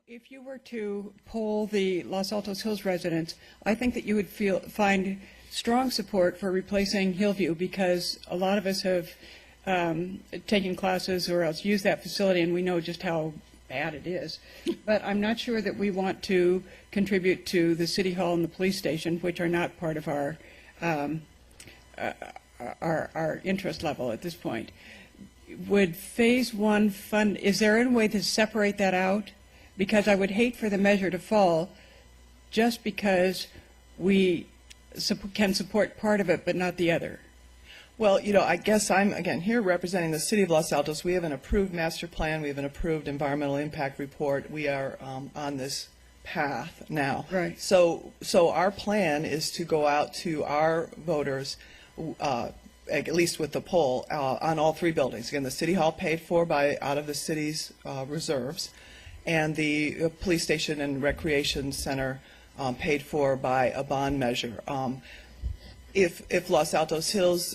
If you were to poll the Los Altos Hills residents, I think that you would find strong support for replacing Hillview, because a lot of us have taken classes or else used that facility, and we know just how bad it is. But I'm not sure that we want to contribute to the City Hall and the police station, which are not part of our interest level at this point. Would Phase 1 fund, is there any way to separate that out? Because I would hate for the measure to fall just because we can support part of it but not the other. Well, you know, I guess I'm, again, here representing the City of Los Altos. We have an approved master plan. We have an approved environmental impact report. We are on this path now. Right. So our plan is to go out to our voters, at least with the poll, on all three buildings. Again, the City Hall paid for out of the city's reserves, and the police station and recreation center paid for by a bond measure. If Los Altos Hills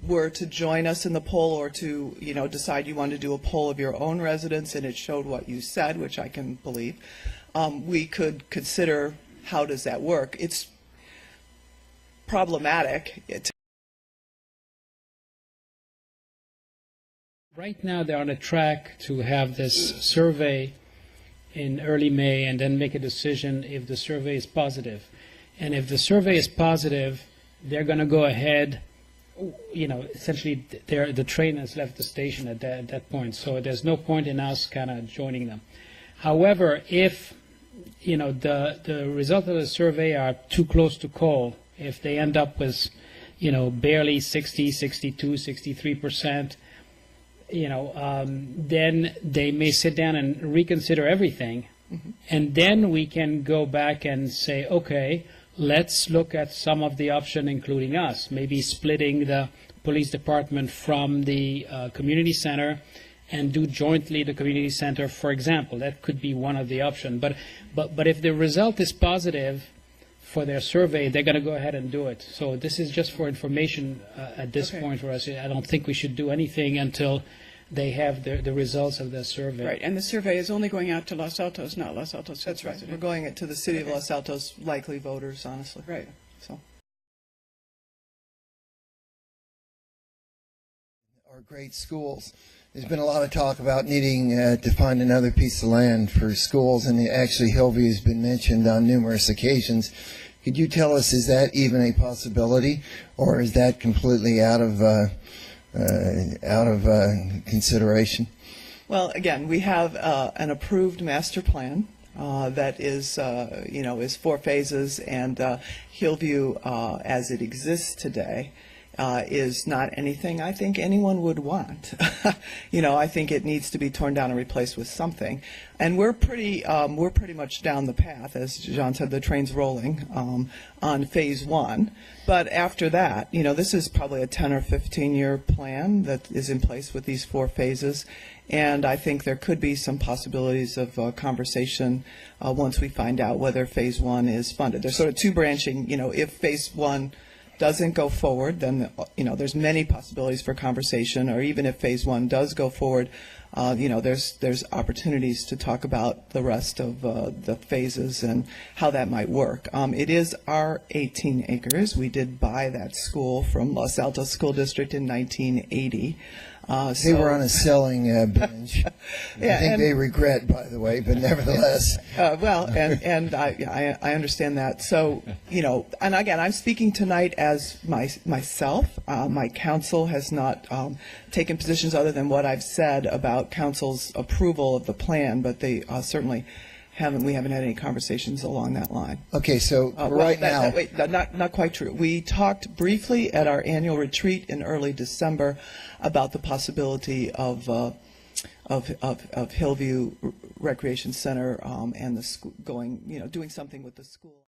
were to join us in the poll, or to decide you want to do a poll of your own residents and it showed what you said, which I can believe, we could consider how does that work. It's problematic. Right now they're on a track to have this survey in early May and then make a decision if the survey is positive. And if the survey is positive, they're going to go ahead, essentially the train has left the station at that point, so there's no point in us kind of joining them. However, if the result of the survey are too close to call, if they end up with barely 60, 62, 63%, then they may sit down and reconsider everything, and then we can go back and say, okay, let's look at some of the options, including us, maybe splitting the police department from the community center and do jointly the community center, for example. That could be one of the options. But if the result is positive for their survey, they're going to go ahead and do it. So this is just for information at this point for us. I don't think we should do anything until they have the results of the survey. Right, and the survey is only going out to Los Altos, not Los Altos. That's right. We're going to the City of Los Altos likely voters, honestly. Right. So. Our great schools. There's been a lot of talk about needing to find another piece of land for schools, and actually Hillview has been mentioned on numerous occasions. Could you tell us, is that even a possibility, or is that completely out of consideration? Well, again, we have an approved master plan that is, is 4 phases, and Hillview, as it exists today, is not anything I think anyone would want. I think it needs to be torn down and replaced with something. And we're pretty much down the path, as John said. The train's rolling on Phase 1. But after that, this is probably a 10 or 15-year plan that is in place with these 4 phases. And I think there could be some possibilities of conversation once we find out whether Phase 1 is funded. There's sort of 2 branching. If Phase 1 doesn't go forward, then there's many possibilities for conversation. Or even if Phase 1 does go forward, there's opportunities to talk about the rest of the phases and how that might work. It is our 18 acres. We did buy that school from Los Altos School District in 1980. They were on a selling binge. Yeah, I think they regret, by the way, but nevertheless. Well, and I understand that. So, and again, I'm speaking tonight as myself. My council has not taken positions other than what I've said about council's approval of the plan, but they certainly we haven't had any conversations along that line. Okay, so now. Wait, not quite true. We talked briefly at our annual retreat in early December about the possibility of Hillview Recreation Center and the school doing something with the school.